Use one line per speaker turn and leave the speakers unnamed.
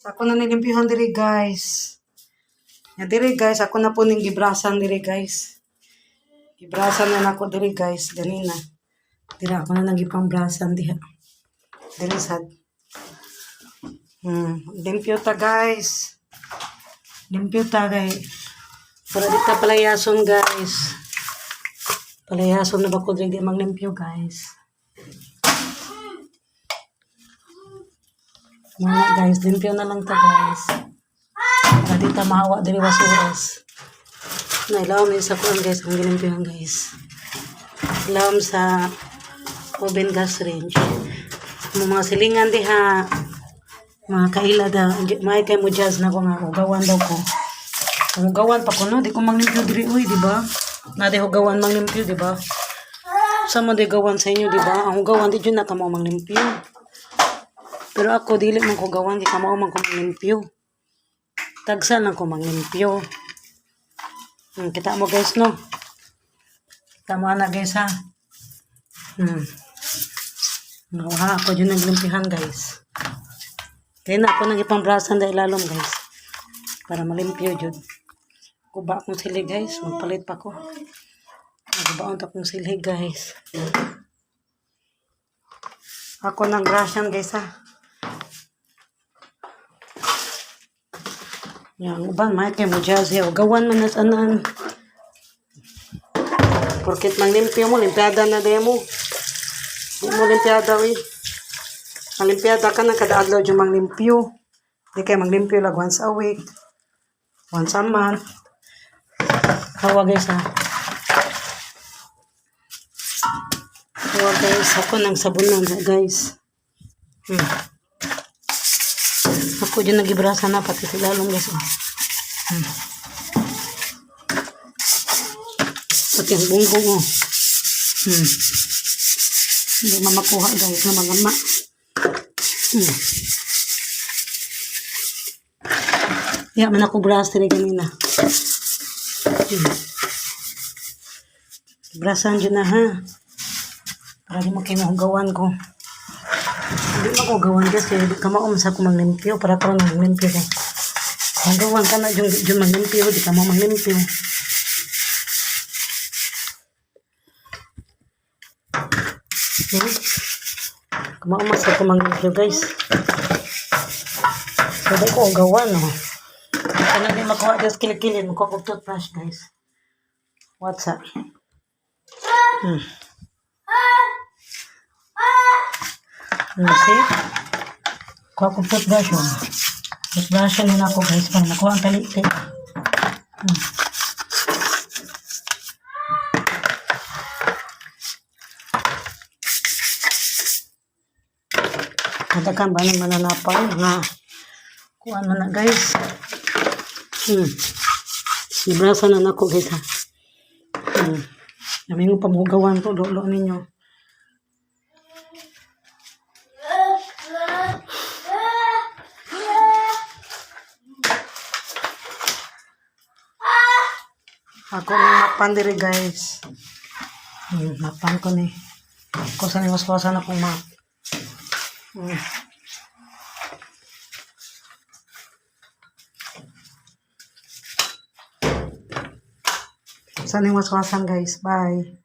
Ako na nilimpihan diri guys. Ya diri guys, ako na po ning gibrasan diri guys. Gibrasan na ako diri guys, ganina. Diri ako na nagipangbrasan diha. Diri sad. Limpyo ta guys. Limpyo ta guys. Para di ta palayason guys. Palayason na ba ko diri manglimpyo guys. Mga guys, limpyo na lang ta guys. Para di ta mahawa diri basuras. Nailawom ni sa kuan guys, ang gilimpyohan guys. Ilawom sa oven gas range. Mga silingan diha, mga kaila da, may kay mo jazz na ko nga, hugawan daw ko. Hugawan pa ko no, di ko manglimpyo diri uy, di ba? Na di hugawan manglimpyo, di ba? Sa mo di gawan sa inyo, di ba? Ang hugawan di dyan na kamo manglimpyo. Pero ako dili man ko gawan, di kamo man ko manglimpyo. Tagsa lang ko manglimpyo. Kita mo guys no. Kita mo na guys ha. Nawaha ako dyan naglimpihan guys. Kaya na ako nagipangbrasan dahil lalom guys. Para malimpyo dyan. Kuba akong silig guys. Magpalit pa ko. Nagbaon akong silig guys. Ako nagbrasyan guys ha. Yang uban may kay mo jazzy o gawan man na tanan. Porket manglimpyo mo, limpiada na demo. Di mo limpiada wi. Ang limpiada ka na kada adlaw yung manglimpyo. Di kay manglimpyo lag once a week. Once a month. Hawa guys ha. Hawa guys, ako nang sabunan guys. Ako dyan nagibrasa na pati silalong guys. Pati ang bungbong oh. Hindi mamakuha guys na magama. Kaya man ako brasa rin ganina. Brasan dyan na ha. Para di mo kayo mahugawan ko. Hindi mo ko gawan guys, kaya di ka maumsa ko maglimpyo para ko maglimpyo ko. Kung gawan ka na yung maglimpyo, di ka mo maglimpyo. Kung maumsa ko maglimpyo guys. So di ko gawan no. Kaya na di makuha guys, kilikilin, makuha ko toothbrush guys. What's up? See? Kuha ko toothbrush yun. Toothbrush yun ako guys. Para nakuha ang talite. Kadakan ba ng mananapang nga kuha na na guys. Ibrasa na ako guys ha. Namin yung pamugawan to. Lolo ninyo. Ako na mapan diri guys. Mapan ko ni. Ako sa niwas-wasan akong map. Sa niwas-wasan guys. Bye.